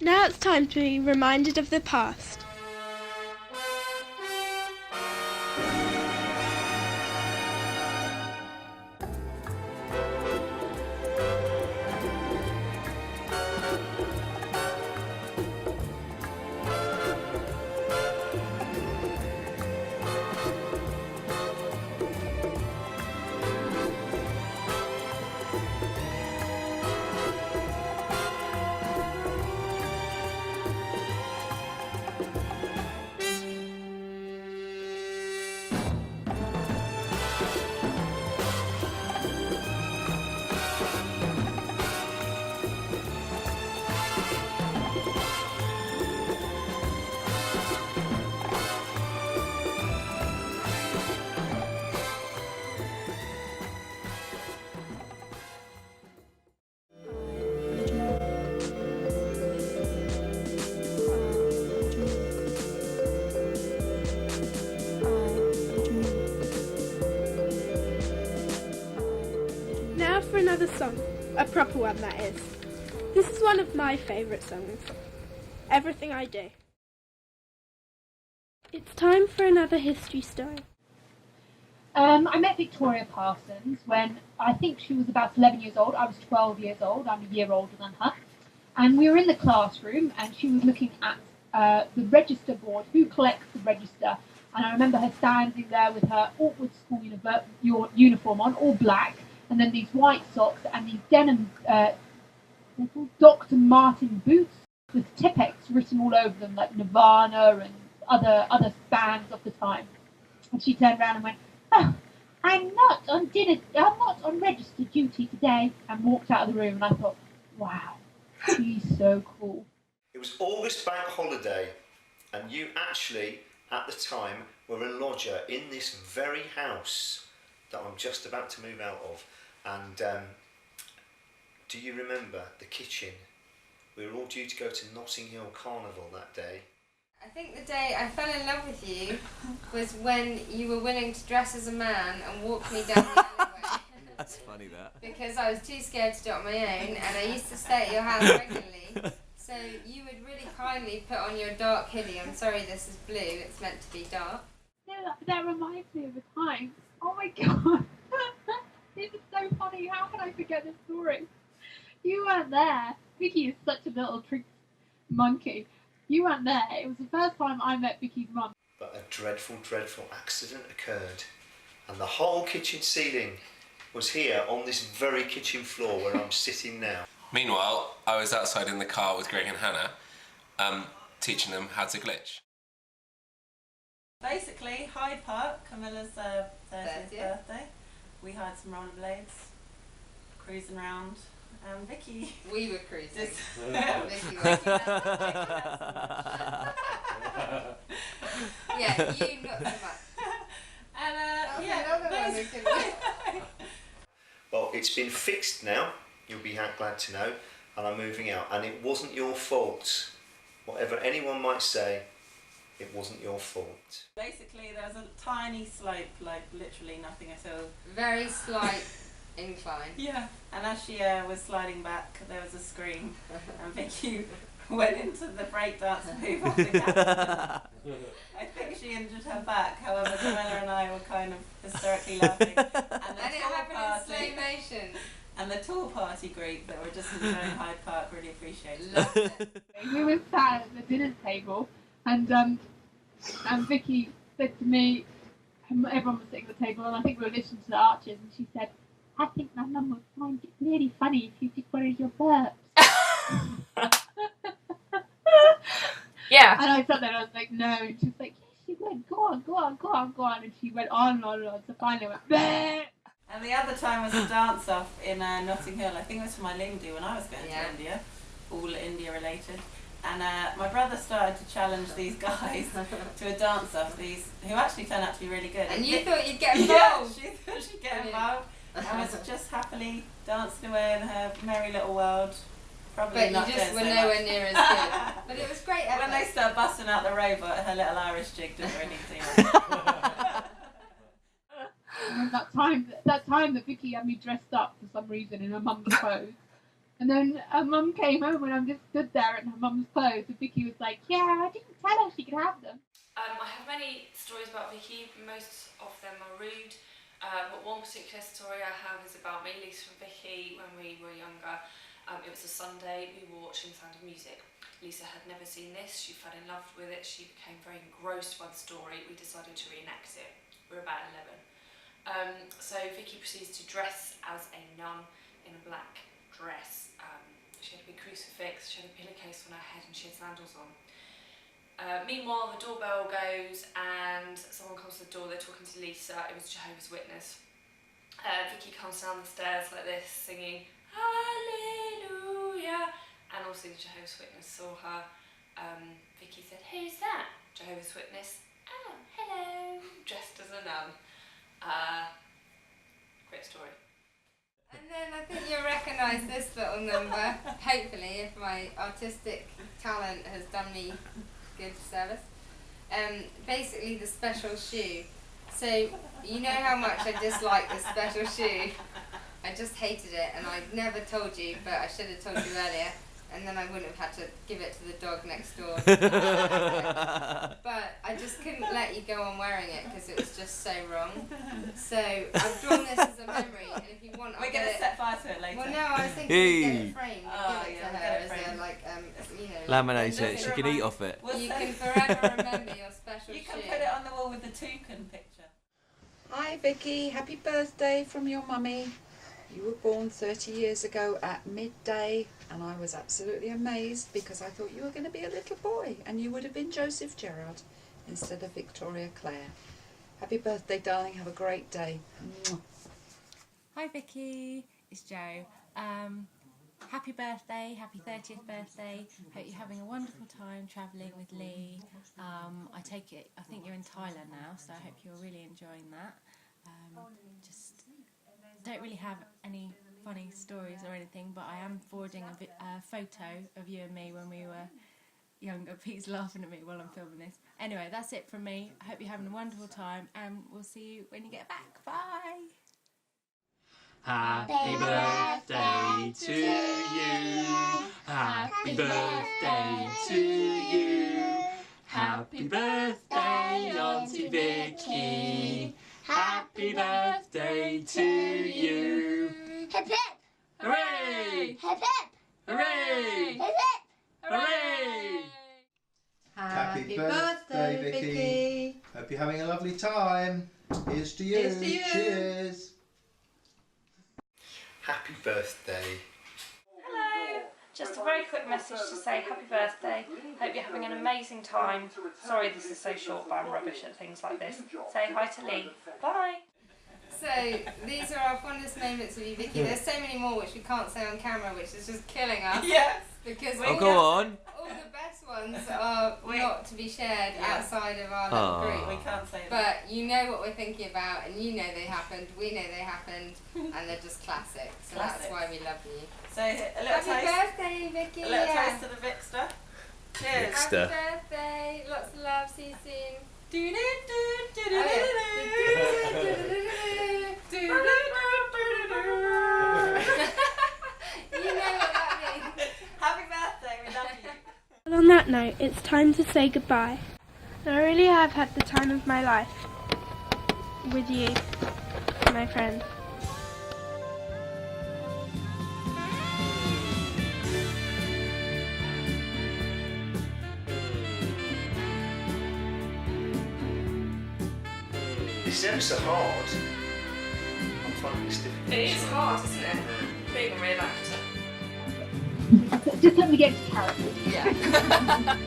Now it's time to be reminded of the past. Now for another song, a proper one that is. This is one of my favourite songs, Everything I Do. It's time for another history story. I met Victoria Parsons when I think she was about 11 years old. I was 12 years old. I'm a year older than her. And we were in the classroom and she was looking at the register board, who collects the register. And I remember her standing there with her awkward school uniform on, all black, and then these white socks and these denim Dr. Martin boots with Tipex written all over them, like Nirvana and other bands of the time. And she turned around and went, "Oh, I'm not on register duty today," and walked out of the room. And I thought, wow, she's so cool. It was August bank holiday, and you actually, at the time, were a lodger in this very house that I'm just about to move out of. And do you remember the kitchen? We were all due to go to Notting Hill Carnival that day. I think the day I fell in love with you was when you were willing to dress as a man and walk me down the alleyway. That's funny, that. Because I was too scared to do it on my own, and I used to stay at your house regularly. So you would really kindly put on your dark hoodie. I'm sorry this is blue, it's meant to be dark. Yeah, that reminds me of a time. Oh my god. This is so funny. How can I forget this story? You weren't there. Vicky is such a little trick monkey. You weren't there. It was the first time I met Vicky's mum. But a dreadful, dreadful accident occurred, and the whole kitchen ceiling was here on this very kitchen floor where I'm sitting now. Meanwhile, I was outside in the car with Greg and Hannah, teaching them how to glitch. Basically, Hyde Park, Camilla's 30th 30th. birthday. We had some rollerblades, cruising around, and Vicky. We were cruising. Just Vicky was. Yeah, you not so much. And That's yeah, another one who can Well, it's been fixed now, you'll be glad to know, and I'm moving out. And it wasn't your fault. Whatever anyone might say, it wasn't your fault. basically there was a tiny slope, like literally nothing at all. Very slight incline. Yeah. And as she was sliding back, there was a scream, and Vicky went into the breakdance move off the camera. I think she injured her back. However, Camilla and I were kind of hysterically laughing. And And it happened in slow motion. And the tour party group that were just enjoying Hyde Park really appreciated it. Loved it. We were sat at the dinner table, and Vicky said to me, everyone was sitting at the table, and I think we were listening to the Archers, and she said, "I think my mum would find it really funny if you did one of your burps." Yeah. And I sat there and I was like, no. And she was like, yes, she would. Go on. And she went on. So finally I went, bleh. And the other time was a dance-off in Notting Hill. I think it was for my Lindy when I was going Yeah. to India. All India related. And my brother started to challenge these guys to a dance-off, who actually turned out to be really good. And you thought you'd get Yeah, involved. she thought she'd get Brilliant. involved. And was just happily dancing away in her merry little world. Probably But not you just doing were so nowhere much. near as good. But it was great When they effort. start busting out the robot, her little Irish jig didn't really do much. And then that time that Vicky had me dressed up for some reason in her mum's clothes. And then her mum came home and I'm just stood there in her mum's clothes, and Vicky was like, yeah, I didn't tell her she could have them. I have many stories about Vicky, most of them are rude. But one particular story I have is about me, Lisa and Vicky, when we were younger. It was a Sunday, we were watching Sound of Music. Lisa had never seen this, she fell in love with it, she became very engrossed by the story. We decided to reenact it. We were about 11. So Vicky proceeds to dress as a nun in a black dress. She had a big crucifix, she had a pillowcase on her head, and she had sandals on. Meanwhile, the doorbell goes and someone comes to the door, they're talking to Lisa. It was Jehovah's Witness. Vicky comes down the stairs like this, singing Hallelujah, and also the Jehovah's Witness saw her. Vicky said, who's that? Jehovah's Witness, oh, hello, dressed as a nun. Great story. And then I think you'll recognise this little number, hopefully, if my artistic talent has done me good service. Basically the special shoe. So you know how much I dislike the special shoe. I just hated it, and I never told you, but I should have told you earlier, and then I wouldn't have had to give it to the dog next door. But I just couldn't let you go on wearing it because it was just so wrong. So I've drawn this as a memory, and if you want, We're going to set fire to it later. Well, no, I was thinking we'd get it framed and give it to we'll her get it as a, framed. like, you know. Laminate it, she can eat off it. We'll You say- can forever remember your special You shoe. can put it on the wall with the toucan picture. Hi Vicky, happy birthday from your mummy. You were born 30 years ago at midday, and I was absolutely amazed because I thought you were going to be a little boy and you would have been Joseph Gerard instead of Victoria Clare. Happy birthday, darling. Have a great day. Mwah. Hi Vicky, it's Jo. Happy birthday, happy 30th birthday. Hope you're having a wonderful time travelling with Lee. I take it, I think you're in Thailand now, so I hope you're really enjoying that. Just don't really have any funny stories or anything, but I am forwarding a photo of you and me when we were younger. Pete's laughing at me while I'm filming this. Anyway, that's it from me. I hope you're having a wonderful time, and we'll see you when you get back. Bye! Happy birthday to you. Happy birthday to you. Happy birthday, Auntie Vicky. Happy birthday to you. Hip hip! Hooray! Hip hip! Hooray! Hip hip! Hooray! Happy birthday, Vicky. Hope you're having a lovely time. Here's to you. Here's to you. Cheers. Happy birthday. Hello! Just a very quick message to say happy birthday. Hope you're having an amazing time. Sorry this is so short, but I'm rubbish at things like this. Say hi to Lee. Bye! So these are our fondest moments with you, Vicky. There's so many more which we can't say on camera, which is just killing us. Yes! Because Oh, go on. all the best ones are not to be shared outside of our Aw. little group. We can't say that. But you know what we're thinking about, and you know they happened, we know they happened, and they're just classic. So that's Classics. why we love you. So a little Happy toast. birthday, Vicky! A little toast to the Vicster. Cheers. Vicster. Happy birthday! Lots of love. See you soon. Do do do do Oh, do yeah. You know what that means. Happy birthday, we love you. Well, on that note, it's time to say goodbye. I really have had the time of my life with you, my friend. It's ever so hard. I'm finding this difficult. It is hard, isn't it? Being a real actor. Just let me get to character. Yeah.